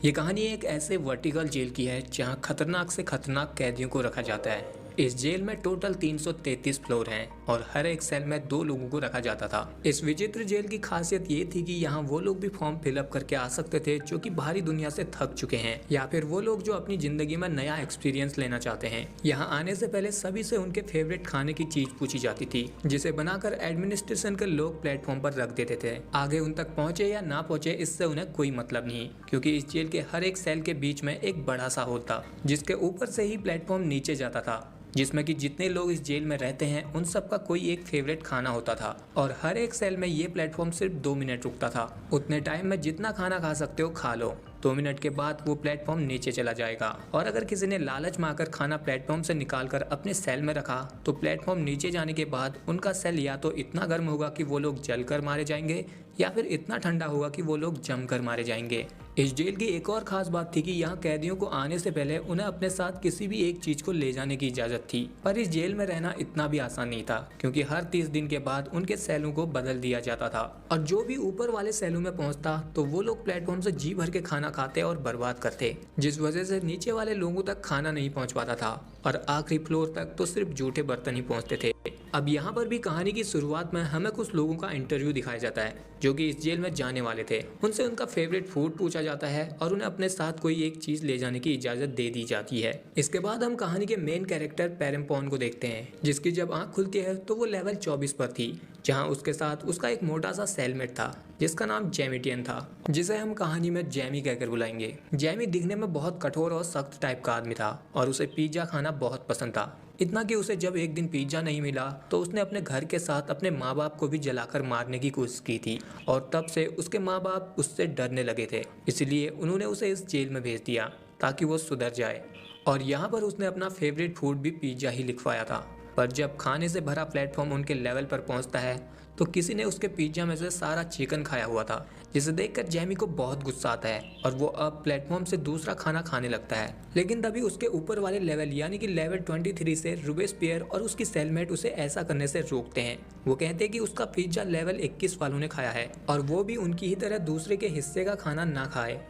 ये कहानी एक ऐसे वर्टिकल जेल की है जहां खतरनाक से खतरनाक कैदियों को रखा जाता है। इस जेल में टोटल 333 फ्लोर हैं और हर एक सेल में 2 लोगों को रखा जाता था। इस विचित्र जेल की खासियत ये थी कि यहाँ वो लोग भी फॉर्म फिलअप करके आ सकते थे जो कि बाहरी दुनिया से थक चुके हैं या फिर वो लोग जो अपनी जिंदगी में नया एक्सपीरियंस लेना चाहते हैं। यहाँ आने से पहले सभी से उनके फेवरेट खाने की चीज पूछी जाती थी, जिसे बनाकर एडमिनिस्ट्रेशन के लोग प्लेटफॉर्म पर रख देते थे। आगे उन तक पहुंचे या ना पहुंचे इससे उन्हें कोई मतलब नहीं, क्योंकि इस जेल के हर एक सेल के बीच में एक बड़ा सा होल था जिसके ऊपर से ही प्लेटफॉर्म नीचे जाता था, जिसमें कि जितने लोग इस जेल में रहते हैं उन सब का कोई एक फेवरेट खाना होता था और हर एक सेल में ये प्लेटफॉर्म सिर्फ 2 मिनट रुकता था। उतने टाइम में जितना खाना खा सकते हो खा लो, 2 मिनट के बाद वो प्लेटफॉर्म नीचे चला जाएगा। और अगर किसी ने लालच में आकर खाना प्लेटफॉर्म से निकालकर अपने सेल में रखा तो प्लेटफॉर्म नीचे जाने के बाद उनका सेल या तो इतना गर्म होगा कि वो लोग जलकर मारे जाएंगे या फिर इतना ठंडा होगा कि वो लोग जमकर मारे जाएंगे। इस जेल की एक और खास बात थी कि यहाँ कैदियों को आने से पहले उन्हें अपने साथ किसी भी एक चीज को ले जाने की इजाजत थी। पर इस जेल में रहना इतना भी आसान नहीं था, क्योंकि हर 30 दिन के बाद उनके सेलों को बदल दिया जाता था और जो भी ऊपर वाले सेलों में पहुंचता तो वो लोग प्लेटफॉर्म से जी भर के खाना खाते और बर्बाद करते, जिस वजह से नीचे वाले लोगों तक खाना नहीं पहुंच पाता था और आखिरी फ्लोर तक तो सिर्फ जूठे बर्तन ही पहुंचते थे। अब यहाँ पर भी कहानी की शुरुआत में हमें कुछ लोगों का इंटरव्यू दिखाया जाता है जो कि इस जेल में जाने वाले थे। उनसे उनका फेवरेट फूड पूछा जाता है और उन्हें अपने साथ कोई एक चीज ले जाने की इजाजत दे दी जाती है। इसके बाद हम कहानी के मेन कैरेक्टर पेरेम्पॉन को देखते हैं, जिसकी जब आंख खुलती है तो वो लेवल 24 पर थी, जहाँ उसके साथ उसका एक मोटा सा सेलमेट था जिसका नाम जेमिटियन था, जिसे हम कहानी में जैमी कहकर बुलाएंगे। जैमी दिखने में बहुत कठोर और सख्त टाइप का आदमी था और उसे पिज्जा खाना बहुत पसंद था, इतना कि उसे जब एक दिन पिज्जा नहीं मिला तो उसने अपने घर के साथ अपने माँ बाप को भी जलाकर मारने की कोशिश की थी और तब से उसके माँ बाप उससे डरने लगे थे। इसलिए उन्होंने उसे इस जेल में भेज दिया ताकि वो सुधर जाए और यहाँ पर उसने अपना फेवरेट फूड भी पिज्जा ही लिखवाया था। पर जब खाने से भरा प्लेटफॉर्म उनके लेवल पर पहुंचता है तो किसी ने उसके पिज्जा में से सारा चिकन खाया हुआ था, जिसे देखकर जैमी को बहुत गुस्सा आता है और वो अब प्लेटफॉर्म से दूसरा खाना खाने लगता है। लेकिन तभी उसके ऊपर वाले लेवल यानी कि लेवल 23 से रूबेस्पियर और उसकी सेलमेट उसे ऐसा करने से रोकते हैं। वो कहते हैं कि उसका पिज्जा लेवल 21 वालों ने खाया है और वो भी उनकी ही तरह दूसरे के हिस्से का खाना ना खाए।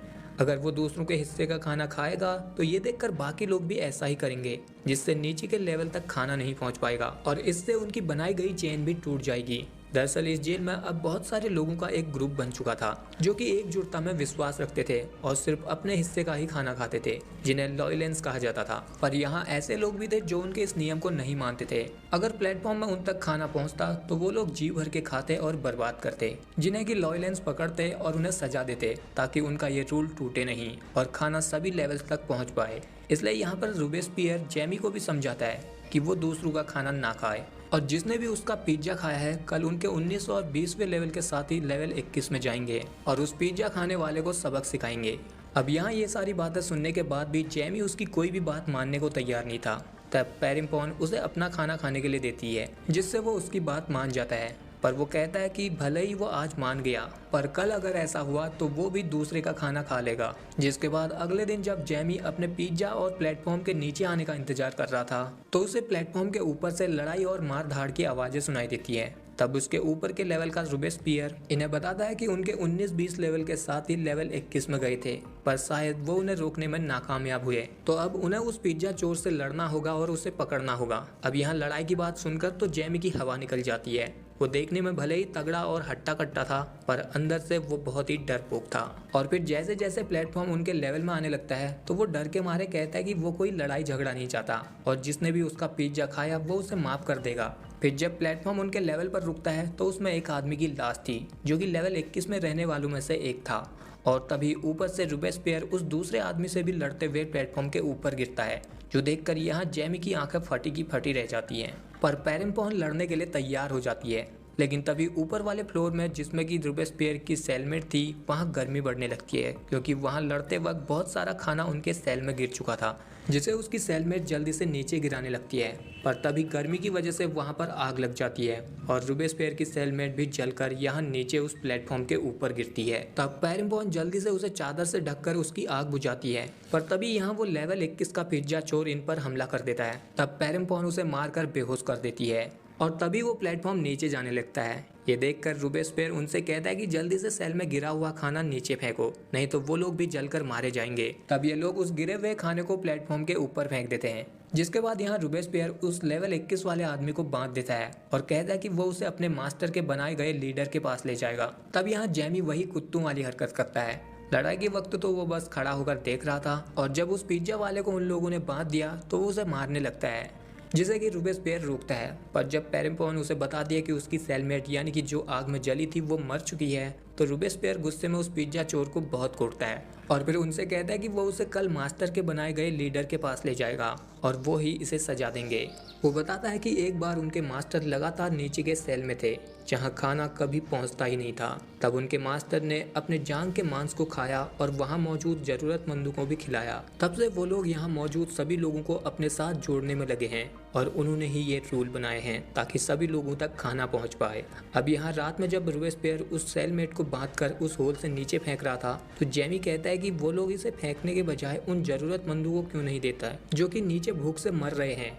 अगर वो दूसरों के हिस्से का खाना खाएगा तो ये देखकर बाकी लोग भी ऐसा ही करेंगे, जिससे नीचे के लेवल तक खाना नहीं पहुंच पाएगा और इससे उनकी बनाई गई चेन भी टूट जाएगी। दरअसल इस जेल में अब बहुत सारे लोगों का एक ग्रुप बन चुका था जो कि एकजुटता में विश्वास रखते थे और सिर्फ अपने हिस्से का ही खाना खाते थे, जिन्हें लॉयलेंस कहा जाता था। पर यहाँ ऐसे लोग भी थे जो उनके इस नियम को नहीं मानते थे। अगर प्लेटफॉर्म में उन तक खाना पहुंचता तो वो लोग जी भर के खाते और बर्बाद करते, जिन्हें की लॉयलेंस पकड़ते और उन्हें सजा देते ताकि उनका ये रूल टूटे नहीं और खाना सभी लेवल्स तक पहुँच पाए। इसलिए यहाँ पर रूबेस्पियर जैमी को भी समझाता है कि वो दूसरों का खाना ना खाए और जिसने भी उसका पिज्जा खाया है कल उनके 19 और 20वें लेवल के साथ ही लेवल 21 में जाएंगे और उस पिज्जा खाने वाले को सबक सिखाएंगे। अब यहाँ ये सारी बातें सुनने के बाद भी जैमी उसकी कोई भी बात मानने को तैयार नहीं था। तब पेरिम्पॉन उसे अपना खाना खाने के लिए देती है, जिससे वो उसकी बात मान जाता है। पर वो कहता है कि भले ही वो आज मान गया पर कल अगर ऐसा हुआ तो वो भी दूसरे का खाना खा लेगा। जिसके बाद अगले दिन जब जैमी अपने पिज्जा और प्लेटफॉर्म के नीचे आने का इंतजार कर रहा था तो उसे प्लेटफॉर्म के ऊपर से लड़ाई और मार धाड़ की आवाजें सुनाई देती हैं। तब उसके ऊपर के लेवल का रूबेस्पियर इन्हें बताता है कि उनके 19-20 लेवल के साथ ही लेवल 21 में गए थे, पर शायद वो उन्हें रोकने में नाकामयाब हुए। तो अब उन्हें उस पिज्जा चोर से लड़ना होगा और उसे पकड़ना होगा। अब यहाँ लड़ाई की बात सुनकर तो जैमी की हवा निकल जाती है। वो देखने में भले ही तगड़ा और हट्टा कट्टा था पर अंदर से वो बहुत ही डरपोक था। और फिर जैसे जैसे प्लेटफॉर्म उनके लेवल में आने लगता है तो वो डर के मारे कहता है कि वो कोई लड़ाई झगड़ा नहीं चाहता और जिसने भी उसका पिज्जा खाया वो उसे माफ कर देगा। फिर जब प्लेटफॉर्म उनके लेवल पर रुकता है तो उसमें एक आदमी की लाश थी जो कि लेवल 21 में रहने वालों में से एक था और तभी ऊपर से रूबेस्पियर उस दूसरे आदमी से भी लड़ते हुए प्लेटफॉर्म के ऊपर गिरता है, जो देखकर यहाँ जैमी की आंखें फटी की फटी रह जाती हैं। पर पेरिम्पॉन लड़ने के लिए तैयार हो जाती है, लेकिन तभी ऊपर वाले फ्लोर में जिसमें कि रूबेस्पियर की सेलमेट थी वहाँ गर्मी बढ़ने लगती है, क्योंकि वहाँ लड़ते वक्त बहुत सारा खाना उनके सेल में गिर चुका था, जिसे उसकी सेलमेट जल्दी से नीचे गिराने लगती है। पर तभी गर्मी की वजह से वहाँ पर आग लग जाती है और रूबेस्पियर की सेलमेट भी जलकर यहाँ नीचे उस प्लेटफॉर्म के ऊपर गिरती है। तब पेरिम्पॉन जल्दी से उसे चादर से ढककर उसकी आग बुझाती है, पर तभी यहाँ वो लेवल 21 का पिज्जा चोर इन पर हमला कर देता है। तब पेरिम्पॉन उसे मारकर बेहोश कर देती है। और तभी वो प्लेटफॉर्म नीचे जाने लगता है। ये देखकर रूबेस्पियर उनसे कहता है कि जल्दी से सेल में गिरा हुआ खाना नीचे फेंको, नहीं तो वो लोग भी जलकर मारे जाएंगे। तब ये लोग उस गिरे हुए खाने को प्लेटफॉर्म के ऊपर फेंक देते हैं, जिसके बाद यहाँ रूबेस्पियर उस लेवल 21 वाले आदमी को बांध देता है और कहता है कि वो उसे अपने मास्टर के बनाए गए लीडर के पास ले जाएगा। तब यहाँ जैमी वही कुत्तों वाली हरकत करता है। लड़ाई के वक्त तो वो बस खड़ा होकर देख रहा था, और जब उस पिज्जा वाले को उन लोगों ने बांध दिया तो वो उसे मारने लगता है, जिसे कि रूबेस्पियर रोकता है। पर जब पेरिम्पॉन उसे बता दिया कि उसकी सेलमेट यानी कि जो आग में जली थी वो मर चुकी है, तो रूबेस्पियर गुस्से में उस पिज्जा चोर को बहुत कोड़ता है और फिर उनसे कहता है कि वो उसे कल मास्टर के बनाए गए लीडर के पास ले जाएगा और वो ही इसे सजा देंगे। वो बताता है कि एक बार उनके मास्टर लगातार नीचे के सेल में थे जहां खाना कभी पहुंचता ही नहीं था। तब उनके मास्टर ने अपने जांग के मांस को खाया और वहां मौजूद जरूरतमंदों को भी खिलाया। तब से वो लोग यहाँ मौजूद सभी लोगों को अपने साथ जोड़ने में लगे हैं और उन्होंने ही ये रूल बनाए हैं ताकि सभी लोगों तक खाना पहुंच पाए। अब यहाँ रात में जब रूबेस्पियर उस सेलमेट को बांधकर उस होल से नीचे फेंक रहा था, तो जेमी कहता है कि वो लोग इसे फेंकने के बजाय उन जरूरतमंदों को क्यों नहीं देता है जो कि नीचे भूख से मर रहे हैं।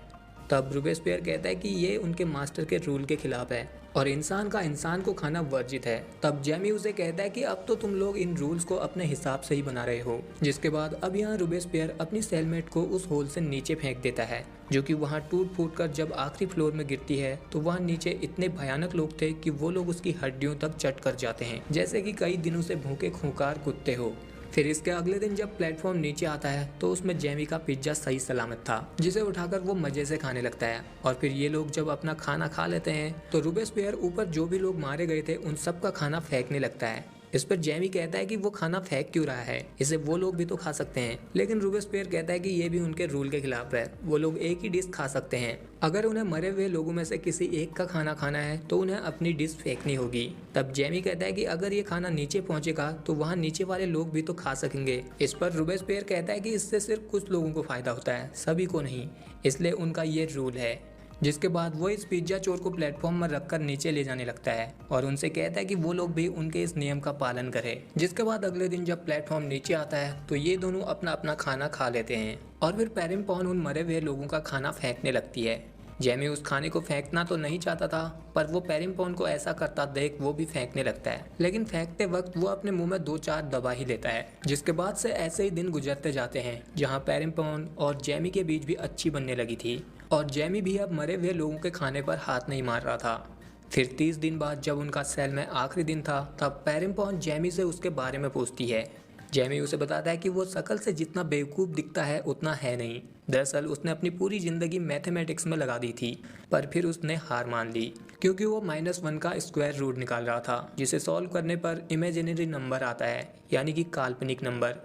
तब रूबेस्पियर कहता है कि ये उनके मास्टर के रूल के खिलाफ है और इंसान का इंसान को खाना वर्जित है। तब जेमी उसे कहता है कि अब तो तुम लोग इन रूल्स को अपने हिसाब से ही बना रहे हो। जिसके बाद अब यहाँ रूबेस्पियर अपनी सेलमेट को उस होल से नीचे फेंक देता है, जो कि वहाँ टूट फूट कर जब आखिरी फ्लोर में गिरती है तो वहाँ नीचे इतने भयानक लोग थे कि वो लोग उसकी हड्डियों तक चट कर जाते हैं, जैसे कि कई दिनों से भूखे खूंखार कुत्ते हो। फिर इसके अगले दिन जब प्लेटफॉर्म नीचे आता है तो उसमें जेमी का पिज्जा सही सलामत था, जिसे उठाकर वो मजे से खाने लगता है। और फिर ये लोग जब अपना खाना खा लेते हैं तो रूबेस्पियर ऊपर जो भी लोग मारे गए थे उन सब का खाना फेंकने लगता है। इस पर जेमी कहता है कि वो खाना फेंक क्यों रहा है, इसे वो लोग भी तो खा सकते हैं। लेकिन रूबेस्पियर कहता है कि ये भी उनके रूल के खिलाफ है, वो लोग एक ही डिश खा सकते हैं। अगर उन्हें मरे हुए लोगों में से किसी एक का खाना खाना है तो उन्हें अपनी डिश फेंकनी होगी। तब जेमी कहता है कि अगर ये खाना नीचे पहुंचेगा तो वहाँ नीचे वाले लोग भी तो खा सकेंगे। इस पर रूबेस्पियर कहता है कि इससे सिर्फ कुछ लोगों को फायदा होता है, सभी को नहीं, इसलिए उनका ये रूल है। जिसके बाद वो इस पिज्जा चोर को प्लेटफॉर्म में रखकर नीचे ले जाने लगता है और उनसे कहता है कि वो लोग भी उनके इस नियम का पालन करें। जिसके बाद अगले दिन जब प्लेटफॉर्म नीचे आता है तो ये दोनों अपना अपना खाना खा लेते हैं और फिर पेरिम्पॉन उन मरे हुए लोगों का खाना फेंकने लगती है। जेमी उस खाने को फेंकना तो नहीं चाहता था, पर वो पेरिम्पॉन को ऐसा करता देख वो भी फेंकने लगता है, लेकिन फेंकते वक्त वो अपने मुंह में 2-4 दबा ही लेता है। जिसके बाद से ऐसे ही दिन गुजरते जाते हैं जहाँ पेरिम्पॉन और जेमी के बीच भी अच्छी बनने लगी थी और जेमी भी अब मरे हुए लोगों के खाने पर हाथ नहीं मार रहा था। फिर 30 दिन बाद जब उनका सेल में आखिरी दिन था तब पेरिम्पॉन जेमी से उसके बारे में पूछती है। जेमी उसे बताता है कि वो शकल से जितना बेवकूफ़ दिखता है उतना है नहीं। दरअसल उसने अपनी पूरी ज़िंदगी मैथमेटिक्स में लगा दी थी, पर फिर उसने हार मान ली क्योंकि वो -1 का स्क्वायर रूट निकाल रहा था, जिसे सॉल्व करने पर इमेजिनरी नंबर आता है, यानी कि काल्पनिक नंबर।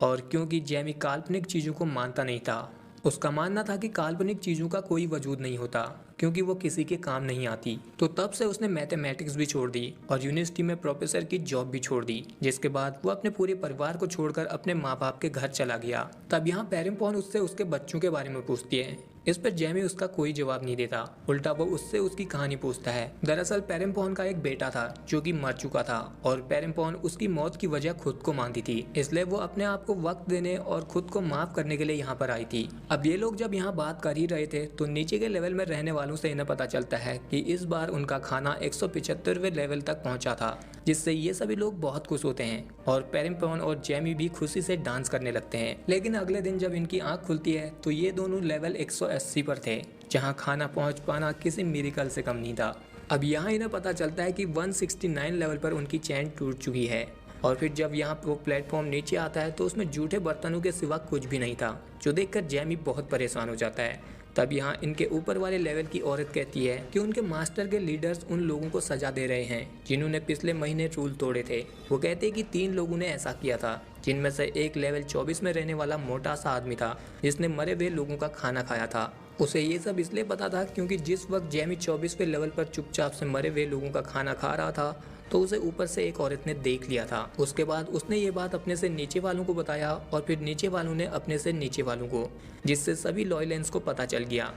और क्योंकि जेमी काल्पनिक चीज़ों को मानता नहीं था, उसका मानना था कि काल्पनिक चीज़ों का कोई वजूद नहीं होता क्योंकि वो किसी के काम नहीं आती, तो तब से उसने मैथमेटिक्स भी छोड़ दी और यूनिवर्सिटी में प्रोफेसर की जॉब भी छोड़ दी। जिसके बाद वो अपने पूरे परिवार को छोड़कर अपने माँ बाप के घर चला गया। तब यहाँ पेरिम्पॉन उससे उसके बच्चों के बारे में पूछती है। इस पर जेमी उसका कोई जवाब नहीं देता, उल्टा वो उससे उसकी कहानी पूछता है। दरअसल पेरिम्पॉन का एक बेटा था जो कि मर चुका था और पेरिम्पॉन उसकी मौत की वजह खुद को मानती थी, इसलिए वो अपने आप को वक्त देने और खुद को माफ करने के लिए यहाँ पर आई थी। अब ये लोग जब यहाँ बात कर ही रहे थे तो नीचे के लेवल में रहने वालों से इन्हें पता चलता है कि इस बार उनका खाना 175वें लेवल तक पहुंचा था, जिससे ये सभी लोग बहुत खुश होते हैं और पेरिम्पॉन और जेमी भी खुशी से डांस करने लगते हैं। लेकिन अगले दिन जब इनकी आंख खुलती है तो ये दोनों लेवल 180 पर थे, जहां खाना पहुंच पाना किसी मिरेकल से कम नहीं था। अब यहाँ इन्हें पता चलता है कि 169 लेवल पर उनकी चैन टूट चुकी है। और फिर जब यहाँ वो प्लेटफॉर्म नीचे आता है तो उसमें जूठे बर्तनों के सिवा कुछ भी नहीं था, जो देखकर जेमी बहुत परेशान हो जाता है। तब यहाँ इनके ऊपर वाले लेवल की औरत कहती है कि उनके मास्टर के लीडर्स उन लोगों को सजा दे रहे हैं जिन्होंने पिछले महीने रूल तोड़े थे। वो कहते हैं कि 3 लोगों ने ऐसा किया था, जिनमें से एक लेवल 24 में रहने वाला मोटा सा आदमी था जिसने मरे हुए लोगों का खाना खाया था। उसे ये सब इसलिए पता था क्योंकि जिस वक्त जेमी 24वें लेवल पर चुपचाप से मरे हुए लोगों का खाना खा रहा था तो उसे ऊपर से एक औरत ने देख लिया था। उसके बाद उसने ये बात अपने से नीचे वालों को बताया और फिर नीचे वालों ने अपने से नीचे वालों को, जिससे सभी लॉयलेंस को पता चल गया।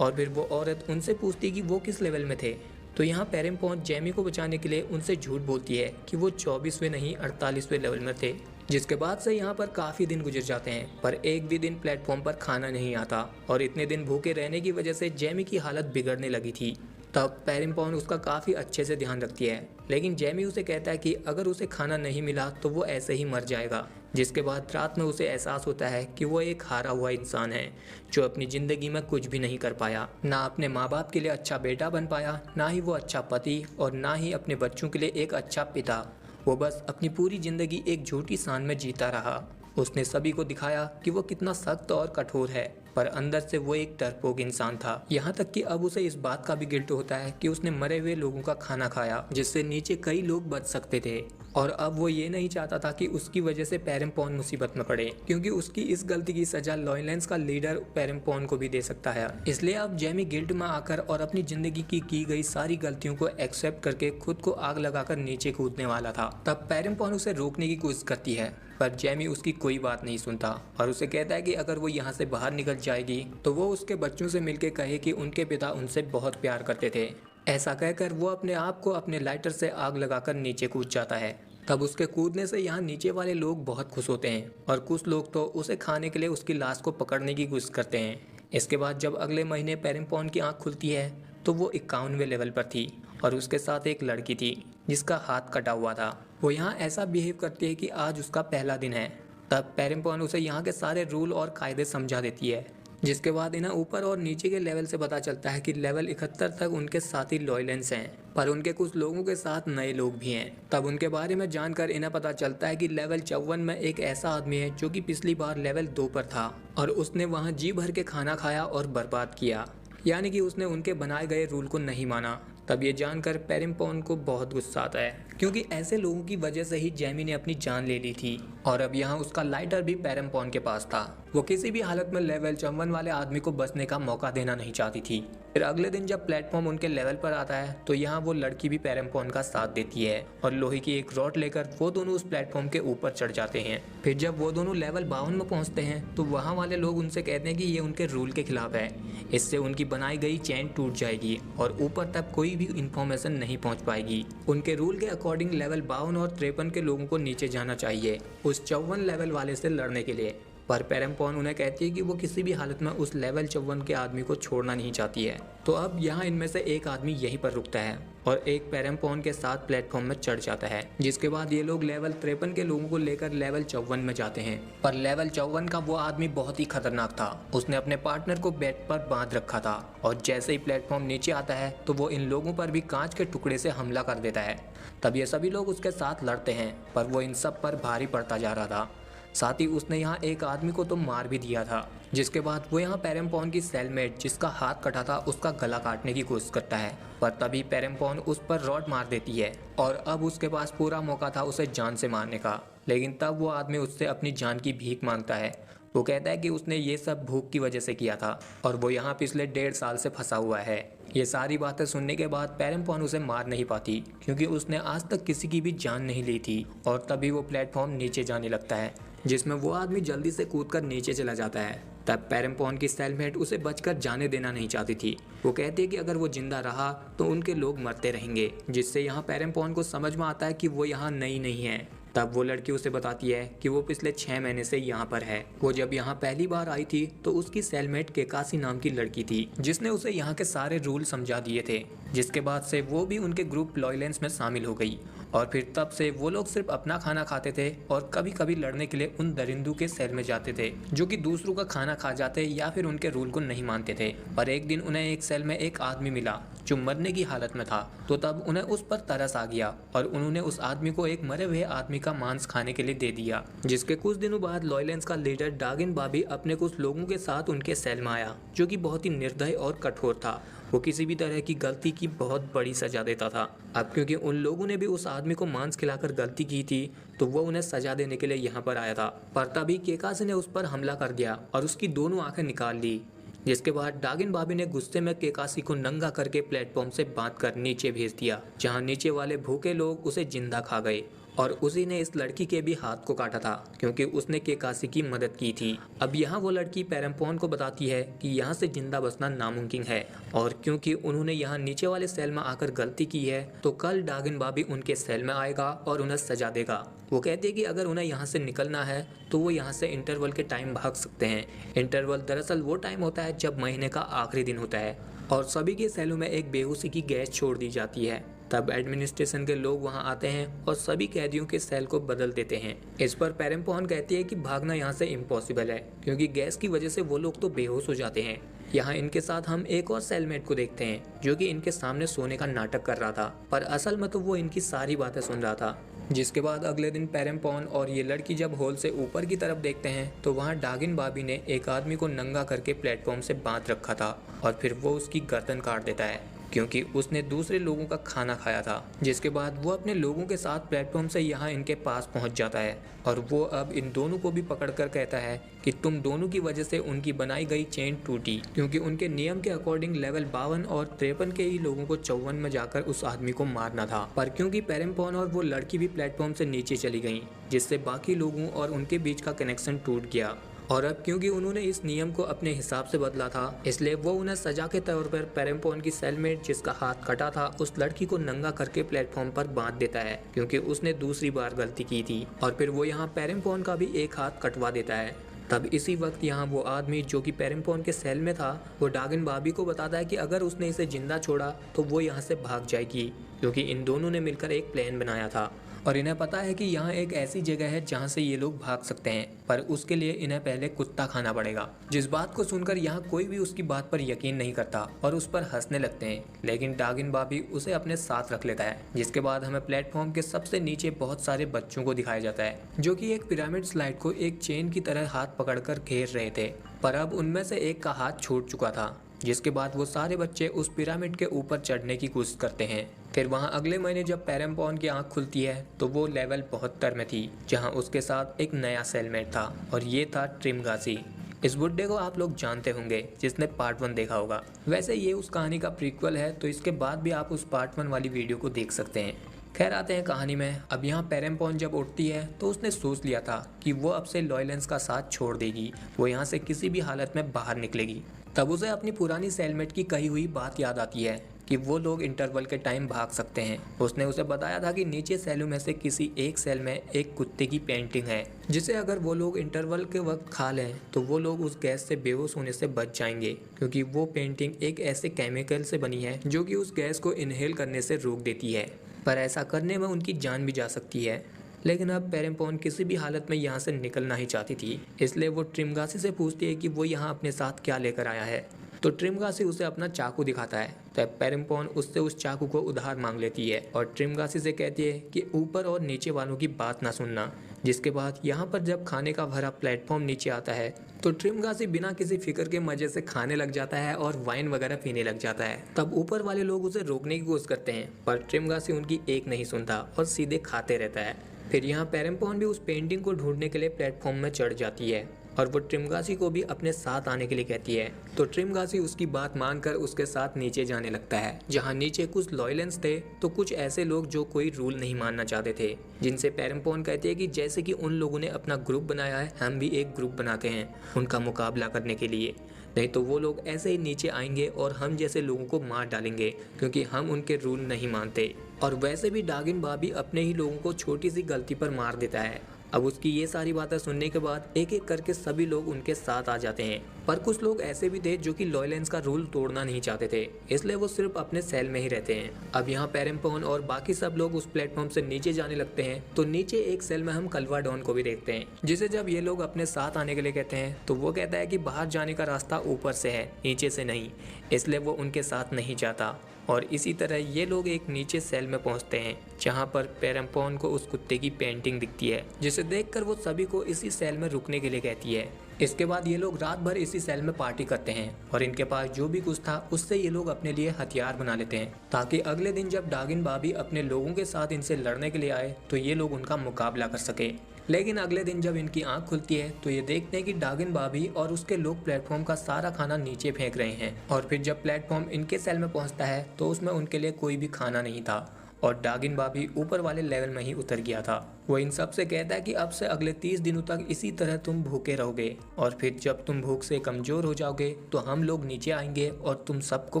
और फिर वो औरत उनसे पूछती कि वो किस लेवल में थे, तो यहाँ पेरिम्पॉन जेमी को बचाने के लिए उनसे झूठ बोलती है कि वो 24वें नहीं 48वें लेवल में थे। जिसके बाद से यहाँ पर काफ़ी दिन गुजर जाते हैं, पर एक भी दिन प्लेटफॉर्म पर खाना नहीं आता और इतने दिन भूखे रहने की वजह से जेमी की हालत बिगड़ने लगी थी। तब पेरिम्पॉन उसका काफ़ी अच्छे से ध्यान रखती है, लेकिन जैमी उसे कहता है कि अगर उसे खाना नहीं मिला तो वो ऐसे ही मर जाएगा। जिसके बाद रात में उसे एहसास होता है कि वो एक हारा हुआ इंसान है जो अपनी ज़िंदगी में कुछ भी नहीं कर पाया, ना अपने माँ बाप के लिए अच्छा बेटा बन पाया, ना ही वो अच्छा पति और ना ही अपने बच्चों के लिए एक अच्छा पिता। वो बस अपनी पूरी ज़िंदगी एक झूठी सांड में जीता रहा। उसने सभी को दिखाया कि वो कितना सख्त और कठोर है, पर अंदर से वो एक डरपोक इंसान था। यहाँ तक कि अब उसे इस बात का भी गिल्ट होता है कि उसने मरे हुए लोगों का खाना खाया, जिससे नीचे कई लोग बच सकते थे। और अब वो ये नहीं चाहता था कि उसकी वजह से पेरिम्पॉन मुसीबत में पड़े, क्योंकि उसकी इस गलती की सजा लॉयलेंस का लीडर पेरिम्पॉन को भी दे सकता है। इसलिए अब जैमी गिल्ट में आकर और अपनी जिंदगी की गई सारी गलतियों को एक्सेप्ट करके खुद को आग लगाकर नीचे कूदने वाला था। तब पेरिम्पॉन उसे रोकने की कोशिश करती है, पर जैमी उसकी कोई बात नहीं सुनता और उसे कहता है कि अगर वो यहाँ से बाहर निकल जाएगी तो वो उसके बच्चों से मिलके कहे कि उनके पिता उनसे बहुत प्यार करते थे। ऐसा कहकर वो अपने आप को अपने लाइटर से आग लगाकर नीचे कूद जाता है। तब उसके कूदने से यहाँ नीचे वाले लोग बहुत खुश होते हैं और कुछ लोग तो उसे खाने के लिए उसकी लाश को पकड़ने की कोशिश करते हैं। इसके बाद जब अगले महीने पेरिम्पॉन की आंख खुलती है तो वो 51वें लेवल पर थी और उसके साथ एक लड़की थी जिसका हाथ कटा हुआ था। वो यहाँ ऐसा बिहेव करती है कि आज उसका पहला दिन है। तब पेरिम्पॉन उसे यहाँ के सारे रूल और कायदे समझा देती है, जिसके बाद इन्हें ऊपर और नीचे के लेवल से पता चलता है कि लेवल 71 तक उनके साथी लॉयलेंस हैं, पर उनके कुछ लोगों के साथ नए लोग भी हैं। तब उनके बारे में जानकर इन्हें पता चलता है कि लेवल 54 में एक ऐसा आदमी है जो कि पिछली बार लेवल 2 पर था और उसने वहाँ जी भर के खाना खाया और बर्बाद किया, यानी कि उसने उनके बनाए गए रूल को नहीं माना। तब ये जानकर पेरिम्पॉन को बहुत गुस्सा आता है, क्योंकि ऐसे लोगों की वजह से ही जैमी ने अपनी जान ले ली थी और अब यहाँ उसका लाइटर भी पेरिम्पॉन के पास था। वो किसी भी हालत में लेवल 54 वाले आदमी को बचने का मौका देना नहीं चाहती थी। फिर अगले दिन जब प्लेटफॉर्म उनके लेवल पर आता है तो यहाँ वो लड़की भी पेरिम्पॉन का साथ देती है और लोहे की एक रॉड लेकर वो दोनों उस प्लेटफॉर्म के ऊपर चढ़ जाते हैं। फिर जब वो दोनों लेवल 52 में पहुंचते हैं तो वहाँ वाले लोग उनसे कहते हैं कि ये उनके रूल के खिलाफ है, इससे उनकी बनाई गई चेन टूट जाएगी और ऊपर तक कोई भी इंफॉर्मेशन नहीं पहुंच पाएगी। उनके रूल के अकॉर्डिंग लेवल 52 और 53 के लोगों को नीचे जाना चाहिए उस 54 लेवल वाले से लड़ने के लिए, पर पेरिम्पॉन उन्हें कहती है कि वो किसी भी हालत में उस लेवल 54 के आदमी को छोड़ना नहीं चाहती है। तो अब यहाँ इनमें से एक आदमी यहीं पर रुकता है और एक पेरिम्पॉन के साथ प्लेटफॉर्म में चढ़ जाता है, जिसके बाद ये लोग लेवल 53 के लोगों को लेकर लेवल 54 में जाते हैं। पर लेवल 54 का वो आदमी बहुत ही खतरनाक था। उसने अपने पार्टनर को बेड पर बांध रखा था और जैसे ही प्लेटफॉर्म नीचे आता है तो वो इन लोगों पर भी कांच के टुकड़े से हमला कर देता है। तब ये सभी लोग उसके साथ लड़ते हैं, पर वो इन सब पर भारी पड़ता जा रहा था। साथ ही उसने यहाँ एक आदमी को तो मार भी दिया था। जिसके बाद वो यहाँ पेरिम्पॉन की सेलमेट जिसका हाथ कटा था उसका गला काटने की कोशिश करता है, पर तभी पेरिम्पॉन उस पर रॉड मार देती है और अब उसके पास पूरा मौका था उसे जान से मारने का। लेकिन तब वो आदमी उससे अपनी जान की भीख मांगता है। वो कहता है कि उसने ये सब भूख की वजह से किया था और वो यहाँ पिछले 1.5 साल से फंसा हुआ है। ये सारी बातें सुनने के बाद पेरिम्पॉन उसे मार नहीं पाती, क्योंकि उसने आज तक किसी की भी जान नहीं ली थी। और तभी वो प्लेटफॉर्म नीचे जाने लगता है, जिसमें वो आदमी जल्दी से कूदकर नीचे चला जाता है। तब पेरिम्पॉन की सेलमेट उसे बचकर जाने देना नहीं चाहती थी। वो कहती है कि अगर वो जिंदा रहा तो उनके लोग मरते रहेंगे, जिससे यहाँ पेरिम्पॉन को समझ में आता है कि वो यहाँ नई नहीं है। तब वो लड़की उसे बताती है कि वो पिछले 6 महीने से यहाँ पर है। वो जब यहाँ पहली बार आई थी तो उसकी सेलमेट केकासी नाम की लड़की थी, जिसने उसे यहाँ के सारे रूल समझा दिए थे। जिसके बाद से वो भी उनके ग्रुप लॉयलेंस में शामिल हो गई और फिर तब से वो लोग सिर्फ अपना खाना खाते थे और कभी कभी लड़ने के लिए उन दरिंदों के सेल में जाते थे जो कि दूसरों का खाना खा जाते या फिर उनके रूल को नहीं मानते थे। पर एक दिन उन्हें एक सेल में एक आदमी मिला जो मरने की हालत में था, तो तब उन्हें उस पर तरस आ गया और उन्होंने उस आदमी को एक मरे हुए आदमी का मांस खाने के लिए दे दिया। जिसके कुछ दिनों बाद लॉयलेंस का लीडर डागिन बाबी अपने कुछ लोगों के साथ उनके सेल में आया, जो कि बहुत ही निर्दय और कठोर था। वो किसी भी तरह की गलती की बहुत बड़ी सजा देता था। अब क्योंकि उन लोगों ने भी उस आदमी को मांस खिलाकर गलती की थी तो वो उन्हें सजा देने के लिए यहाँ पर आया था। पर तभी केकासी ने उस पर हमला कर दिया और उसकी दोनों आंखें निकाल ली। जिसके बाद डागिन बाबी ने गुस्से में केकासी को नंगा करके प्लेटफॉर्म से बांधकर नीचे भेज दिया, जहाँ नीचे वाले भूखे लोग उसे जिंदा खा गए। और उसी ने इस लड़की के भी हाथ को काटा था, क्योंकि उसने केकासी की मदद की थी। अब यहाँ वो लड़की पेरिम्पॉन को बताती है कि यहाँ से जिंदा बचना नामुमकिन है और क्योंकि उन्होंने यहाँ नीचे वाले सेल में आकर गलती की है तो कल डागिन बाबी उनके सेल में आएगा और उन्हें सजा देगा। वो कहती है कि अगर उन्हें यहाँ से निकलना है तो वो यहाँ से इंटरवल के टाइम भाग सकते हैं। इंटरवल दरअसल वो टाइम होता है जब महीने का आखिरी दिन होता है और सभी के सेलों में एक बेहोशी की गैस छोड़ दी जाती है। तब एडमिनिस्ट्रेशन के लोग वहां आते हैं और सभी कैदियों के सेल को बदल देते हैं। इस पर पेरेम्पोन कहती है कि भागना यहाँ से इम्पॉसिबल है, क्योंकि गैस की वजह से वो लोग तो बेहोश हो जाते हैं। यहाँ इनके साथ हम एक और सेलमेट को देखते हैं जो कि इनके सामने सोने का नाटक कर रहा था, पर असल में तो वो इनकी सारी बातें सुन रहा था। जिसके बाद अगले दिन पेरेम्पोन और ये लड़की जब हॉल से ऊपर की तरफ देखते हैं तो वहाँ डागिन बाबी ने एक आदमी को नंगा करके प्लेटफॉर्म से बांध रखा था और फिर वो उसकी गर्दन काट देता है, क्योंकि उसने दूसरे लोगों का खाना खाया था। जिसके बाद वो अपने लोगों के साथ प्लेटफॉर्म से यहाँ इनके पास पहुँच जाता है और वो अब इन दोनों को भी पकड़कर कहता है कि तुम दोनों की वजह से उनकी बनाई गई चेन टूटी, क्योंकि उनके नियम के अकॉर्डिंग लेवल 52 और 53 के ही लोगों को 54 में जाकर उस आदमी को मारना था। पर क्योंकि पेरेम्पोन और वो लड़की भी प्लेटफॉर्म से नीचे चली गई, जिससे बाकी लोगों और उनके बीच का कनेक्शन टूट गया। और अब क्योंकि उन्होंने इस नियम को अपने हिसाब से बदला था, इसलिए वो उन्हें सजा के तौर पर पेरेम्पोन की सेलमेट जिसका हाथ कटा था उस लड़की को नंगा करके प्लेटफॉर्म पर बांध देता है, क्योंकि उसने दूसरी बार गलती की थी। और फिर वो यहाँ पेरेम्पोन का भी एक हाथ कटवा देता है। तब इसी वक्त यहाँ वो आदमी जो कि पेरेम्पोन के सेल में था, वो डागिन बाबी को बताता है कि अगर उसने इसे जिंदा छोड़ा तो वो यहाँ से भाग जाएगी, क्योंकि इन दोनों ने मिलकर एक प्लान बनाया था और इन्हें पता है कि यहाँ एक ऐसी जगह है जहाँ से ये लोग भाग सकते हैं, पर उसके लिए इन्हें पहले कुत्ता खाना पड़ेगा। जिस बात को सुनकर यहाँ कोई भी उसकी बात पर यकीन नहीं करता और उस पर हंसने लगते हैं, लेकिन डागिन बाबी उसे अपने साथ रख लेता है। जिसके बाद हमें प्लेटफॉर्म के सबसे नीचे बहुत सारे बच्चों को दिखाया जाता है जो कि एक पिरामिड स्लाइड को एक चेन की तरह हाथ पकड़कर घेर रहे थे, पर अब उनमें से एक का हाथ छूट चुका था। जिसके बाद वो सारे बच्चे उस पिरामिड के ऊपर चढ़ने की कोशिश करते हैं। फिर वहाँ अगले महीने जब पेरेम्पोन की आंख खुलती है तो वो लेवल 72 में थी, जहाँ उसके साथ एक नया सेलमेट था और ये था ट्रिमगासी। इस बुड्ढे को आप लोग जानते होंगे जिसने पार्ट 1 देखा होगा। वैसे ये उस कहानी का प्रीक्वल है, तो इसके बाद भी आप उस पार्ट 1 वाली वीडियो को देख सकते हैं। खैर आते हैं कहानी में। अब यहाँ पेरेम्पोन जब उठती है तो उसने सोच लिया था कि वो अब से लॉयलेंस का साथ छोड़ देगी, वो यहाँ से किसी भी हालत में बाहर निकलेगी। तब उसे अपनी पुरानी सेलमेट की कही हुई बात याद आती है कि वो लोग इंटरवल के टाइम भाग सकते हैं। उसने उसे बताया था कि नीचे सेलों में से किसी एक सेल में एक कुत्ते की पेंटिंग है, जिसे अगर वो लोग इंटरवल के वक्त खा लें तो वो लोग उस गैस से बेहोश होने से बच जाएंगे, क्योंकि वो पेंटिंग एक ऐसे केमिकल से बनी है जो कि उस गैस को इनहेल करने से रोक देती है, पर ऐसा करने में उनकी जान भी जा सकती है। लेकिन अब पेरेम्पोन किसी भी हालत में यहाँ से निकलना ही चाहती थी, इसलिए वो ट्रिमगासी से पूछती है कि वो यहाँ अपने साथ क्या लेकर आया है। तो ट्रिमगासी उसे अपना चाकू दिखाता है। तब पेरेम्पोन उससे उस चाकू को उधार मांग लेती है और ट्रिमगासी से कहती है कि ऊपर और नीचे वालों की बात ना सुनना। जिसके बाद यहाँ पर जब खाने का भरा प्लेटफॉर्म नीचे आता है तो ट्रिमगासी बिना किसी फिक्र के मजे से खाने लग जाता है और वाइन वगैरह पीने लग जाता है। तब ऊपर वाले लोग उसे रोकने की कोशिश करते हैं, पर ट्रिमगासी उनकी एक नहीं सुनता और सीधे खाते रहता है। फिर यहाँ पेरेम्पोन भी उस पेंटिंग को ढूंढने के लिए प्लेटफॉर्म में चढ़ जाती है और वो ट्रिमगासी को भी अपने साथ आने के लिए कहती है। तो ट्रिमगासी उसकी बात मानकर उसके साथ नीचे जाने लगता है, जहाँ नीचे कुछ लॉयलेंस थे तो कुछ ऐसे लोग जो कोई रूल नहीं मानना चाहते थे, जिनसे पेरेम्पोन कहते हैं कि जैसे कि उन लोगों ने अपना ग्रुप बनाया है, हम भी एक ग्रुप बनाते हैं उनका मुकाबला करने के लिए, नहीं तो वो लोग ऐसे ही नीचे आएंगे और हम जैसे लोगों को मार डालेंगे, क्योंकि हम उनके रूल नहीं मानते। और वैसे भी डागिन बाबी अपने ही लोगों को छोटी सी गलती पर मार देता है। अब उसकी ये सारी बातें सुनने के बाद एक एक करके सभी लोग उनके साथ आ जाते हैं, पर कुछ लोग ऐसे भी थे जो कि लॉयलेंस का रूल तोड़ना नहीं चाहते थे, इसलिए वो सिर्फ अपने सेल में ही रहते हैं। अब यहाँ पेरेम्पोन और बाकी सब लोग उस प्लेटफॉर्म से नीचे जाने लगते हैं, तो नीचे एक सेल में हम कल्वाडॉन को भी देखते हैं, जिसे जब ये लोग अपने साथ आने के लिए कहते हैं तो वो कहता है कि बाहर जाने का रास्ता ऊपर से है, नीचे से नहीं, इसलिए वो उनके साथ नहीं जाता। और इसी तरह ये लोग एक नीचे सेल में पहुंचते हैं, जहां पर पेरेम्पोन को उस कुत्ते की पेंटिंग दिखती है, जिसे देखकर वो सभी को इसी सेल में रुकने के लिए कहती है। इसके बाद ये लोग रात भर इसी सेल में पार्टी करते हैं और इनके पास जो भी कुछ था उससे ये लोग अपने लिए हथियार बना लेते हैं, ताकि अगले दिन जब डागिन बाबी अपने लोगों के साथ इनसे लड़ने के लिए आए तो ये लोग उनका मुकाबला कर सके। लेकिन अगले दिन जब इनकी आंख खुलती है तो ये देखते हैं कि डागिन बाबी और उसके लोग प्लेटफॉर्म का सारा खाना नीचे फेंक रहे हैं। और फिर जब प्लेटफॉर्म इनके सेल में पहुंचता है तो उसमें उनके लिए कोई भी खाना नहीं था और डागिन बाबी ऊपर वाले लेवल में ही उतर गया था। वो इन सब से कहता है कि अब से अगले 30 दिनों तक इसी तरह तुम भूखे रहोगे और फिर जब तुम भूख से कमजोर हो जाओगे तो हम लोग नीचे आएंगे और तुम सबको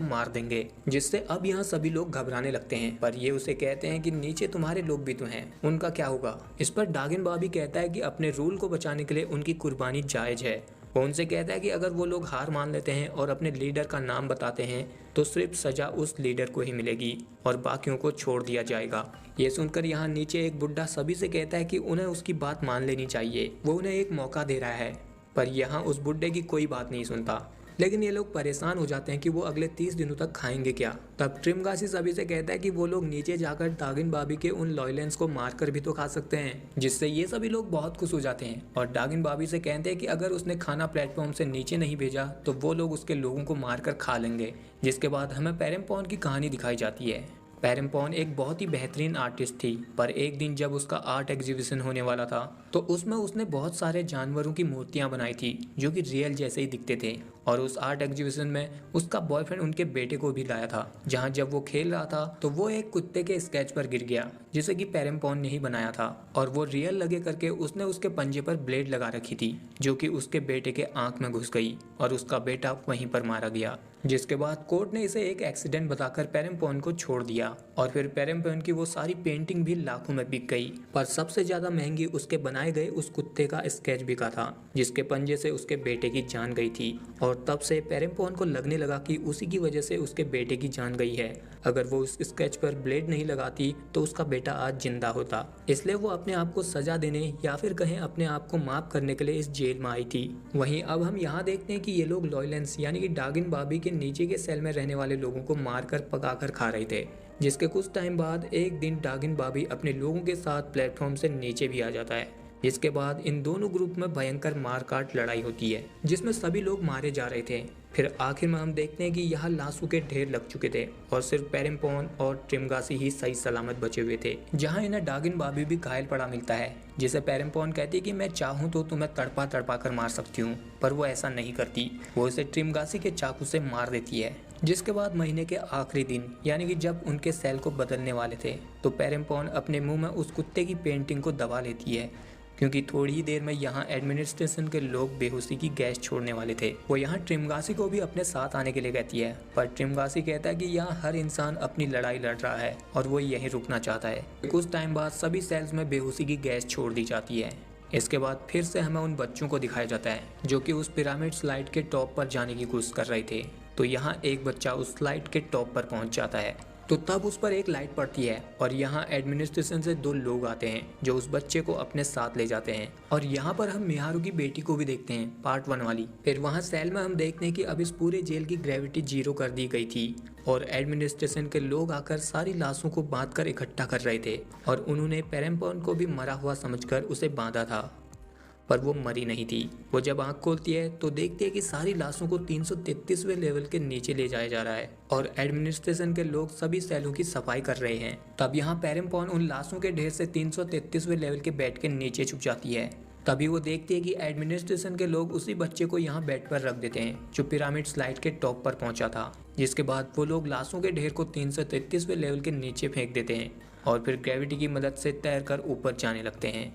मार देंगे। जिससे अब यहाँ सभी लोग घबराने लगते हैं, पर ये उसे कहते हैं कि नीचे तुम्हारे लोग भी तो हैं, उनका क्या होगा। इस पर डागिन बाबी कहता है कि अपने रूल को बचाने के लिए उनकी कुर्बानी जायज है। वो उनसे कहता है कि अगर वो लोग हार मान लेते हैं और अपने लीडर का नाम बताते हैं तो सिर्फ सजा उस लीडर को ही मिलेगी और बाकियों को छोड़ दिया जाएगा। ये सुनकर यहाँ नीचे एक बुढ़ा सभी से कहता है कि उन्हें उसकी बात मान लेनी चाहिए, वो उन्हें एक मौका दे रहा है। पर यहाँ उस बुढ़े की कोई बात नहीं सुनता। लेकिन ये लोग परेशान हो जाते हैं कि वो अगले 30 दिनों तक खाएंगे क्या। तब ट्रिमगासी सभी से कहता है कि वो लोग नीचे जाकर डागिन बाबी के उन लॉयलेंस को मारकर भी तो खा सकते हैं, जिससे ये सभी लोग बहुत खुश हो जाते हैं और डागिन बाबी से कहते हैं कि अगर उसने खाना प्लेटफॉर्म से नीचे नहीं भेजा तो वो लोग उसके लोगों को मारकर खा लेंगे। जिसके बाद हमें पेरेम्पॉन की कहानी दिखाई जाती है। पेरेम्पॉन एक बहुत ही बेहतरीन आर्टिस्ट थी, पर एक दिन जब उसका आर्ट एग्जीबिशन होने वाला था तो उसमें उसने बहुत सारे जानवरों की मूर्तियां बनाई थी जो कि रियल जैसे ही दिखते थे। और उस आर्ट एग्जीबिशन में उसका बॉयफ्रेंड उनके बेटे को भी लाया था, जहां जब वो खेल रहा था तो वो एक कुत्ते के स्केच पर गिर गया जिसे कि पेरेम्पॉन ने ही बनाया था। और वो रियल लगे करके उसने उसके पंजे पर ब्लेड लगा रखी थी जो कि उसके बेटे के आंख में घुस गई और उसका बेटा वहीं पर मारा गया। जिसके बाद कोर्ट ने इसे एक एक्सीडेंट बताकर पेरेम्पॉन को छोड़ दिया और फिर पेरेम्पॉन की वो सारी पेंटिंग भी लाखों में बिक गई। पर सबसे ज्यादा महंगी उसके बनाए गए उस कुत्ते का स्केच बिका था जिसके पंजे से उसके बेटे की जान गई थी। और तब से पेरेम्पॉन को लगने लगा कि उसी की वजह से उसके बेटे की जान गई है। अगर वो उस स्केच पर ब्लेड नहीं लगाती तो उसका बेटा आज जिंदा होता। इसलिए वो अपने आप को सजा देने या फिर कहें अपने आप को माफ करने के लिए इस जेल में आई थी। वहीं अब हम यहाँ देखते हैं कि ये लोग लॉयलेंस यानी कि डागिन बाबी के नीचे के सेल में रहने वाले लोगों को मारकर पकाकर खा रहे थे। जिसके कुछ टाइम बाद एक दिन डागिन बाबी अपने लोगों के साथ प्लेटफॉर्म से नीचे भी आ जाता है। जिसके बाद इन दोनों ग्रुप में भयंकर मारकाट लड़ाई होती है जिसमें सभी लोग मारे जा रहे थे। फिर आखिर में हम देखते हैं कि यहाँ लाशों के ढेर लग चुके थे और सिर्फ पेरेम्पॉन और ट्रिमगासी ही सही सलामत बचे हुए थे, जहाँ इन्हें डागिन बाबी भी घायल पड़ा मिलता है। जिसे पेरेम्पॉन कहती है कि मैं चाहूँ तो तुम्हें तड़पा तड़पा कर मार सकती हूँ, पर वो ऐसा नहीं करती। वो इसे ट्रिमगासी के चाकू से मार देती है। जिसके बाद महीने के आखिरी दिन यानी कि जब उनके सेल को बदलने वाले थे तो पेरेम्पॉन अपने मुंह में उस कुत्ते की पेंटिंग को दबा लेती है, क्योंकि थोड़ी ही देर में यहाँ एडमिनिस्ट्रेशन के लोग बेहोशी की गैस छोड़ने वाले थे। वो यहाँ ट्रिमगासी को भी अपने साथ आने के लिए कहती है, पर ट्रिमगासी कहता है कि यहाँ हर इंसान अपनी लड़ाई लड़ रहा है और वो यहीं रुकना चाहता है। कुछ टाइम बाद सभी सेल्स में बेहोशी की गैस छोड़ दी जाती है। इसके बाद फिर से हमें उन बच्चों को दिखाया जाता है जो कि उस पिरामिड स्लाइड के टॉप पर जाने की कोशिश कर रहे थे। तो यहाँ एक बच्चा उस स्लाइड के टॉप पर पहुंच जाता है तो तब उस पर एक लाइट पड़ती है और यहाँ एडमिनिस्ट्रेशन से 2 लोग आते हैं जो उस बच्चे को अपने साथ ले जाते हैं। और यहाँ पर हम मिहारू की बेटी को भी देखते हैं, पार्ट 1 वाली। फिर वहाँ सेल में हम देखते हैं कि अब इस पूरे जेल की ग्रेविटी 0 कर दी गई थी और एडमिनिस्ट्रेशन के लोग आकर सारी लाशों को बांध कर इकट्ठा कर रहे थे और उन्होंने पेरेम्पॉन को भी मरा हुआ समझकर उसे बांधा था, पर वो मरी नहीं थी। वो जब आंख खोलती है तो देखती है कि सारी लाशों को 333वें लेवल के नीचे ले जाया जा रहा है और एडमिनिस्ट्रेशन के लोग सभी सेलों की सफाई कर रहे हैं। तब यहाँ पेरेम्पॉन उन लाशों के ढेर से 333वें लेवल के बेड के नीचे छुप जाती है। तभी वो देखती है कि एडमिनिस्ट्रेशन के लोग उसी बच्चे को यहाँ बेड पर रख देते हैं जो पिरामिड स्लाइड के टॉप पर पहुंचा था। जिसके बाद वो लोग लाशों के ढेर को 333वें लेवल के नीचे फेंक देते हैं और फिर ग्रेविटी की मदद से तैरकर ऊपर जाने लगते हैं,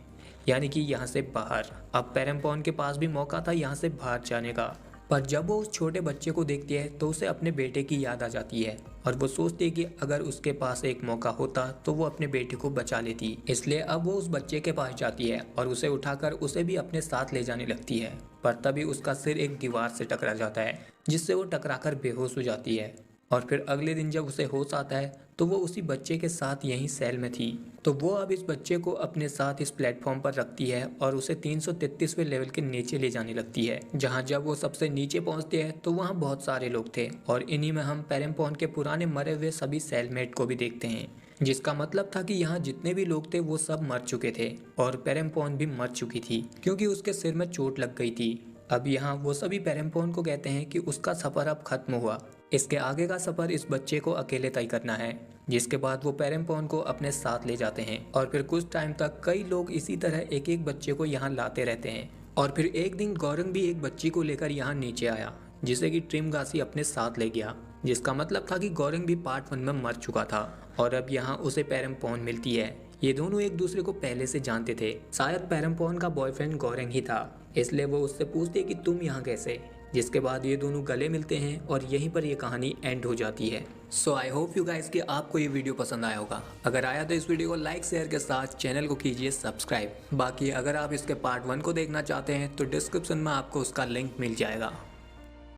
यानी कि यहाँ से बाहर। अब पेरेम्पॉन के पास भी मौका था यहाँ से बाहर जाने का, पर जब वो उस छोटे बच्चे को देखती है तो उसे अपने बेटे की याद आ जाती है और वो सोचती है कि अगर उसके पास एक मौका होता तो वो अपने बेटे को बचा लेती। इसलिए अब वो उस बच्चे के पास जाती है और उसे उठाकर उसे भी अपने साथ ले जाने लगती है। पर तभी उसका सिर एक दीवार से टकरा जाता है जिससे वो टकराकर बेहोश हो जाती है। और फिर अगले दिन जब उसे होश आता है तो वो उसी बच्चे के साथ यहीं सेल में थी। तो वो अब इस बच्चे को अपने साथ इस प्लेटफॉर्म पर रखती है और उसे 333वें लेवल के नीचे ले जाने लगती है, जहां जब वो सबसे नीचे पहुंचते हैं तो वहां बहुत सारे लोग थे और इन्हीं में हम पेरेम्पॉन के पुराने मरे हुए सभी सेलमेट को भी देखते हैं। जिसका मतलब था कि यहाँ जितने भी लोग थे वो सब मर चुके थे और पेरेम्पॉन भी मर चुकी थी क्योंकि उसके सिर में चोट लग गई थी। अब यहाँ वो सभी पेरेम्पॉन को कहते हैं कि उसका सफर अब खत्म हुआ, इसके आगे का सफर इस बच्चे को अकेले तय करना है। जिसके बाद वो पेरेम्पॉन को अपने साथ ले जाते हैं और फिर कुछ टाइम तक कई लोग इसी तरह एक एक बच्चे को यहाँ लाते रहते हैं। और फिर एक दिन गौरंग भी एक बच्ची को लेकर यहाँ नीचे आया जिसे कि ट्रिमगासी अपने साथ ले गया, जिसका मतलब था कि गौरंग भी पार्ट 1 में मर चुका था और अब यहाँ उसे पेरेम्पॉन मिलती है। ये दोनों एक दूसरे को पहले से जानते थे, शायद पेरेम्पॉन का बॉयफ्रेंड गौरंग ही था, इसलिए वो उससे पूछती है कि तुम यहाँ कैसे। जिसके बाद ये दोनों गले मिलते हैं और यहीं पर ये कहानी एंड हो जाती है। सो आई होप यू गाइस कि आपको ये वीडियो पसंद आया होगा। अगर आया तो इस वीडियो को लाइक शेयर के साथ चैनल को कीजिए सब्सक्राइब। बाकी अगर आप इसके पार्ट 1 को देखना चाहते हैं तो डिस्क्रिप्शन में आपको उसका लिंक मिल जाएगा।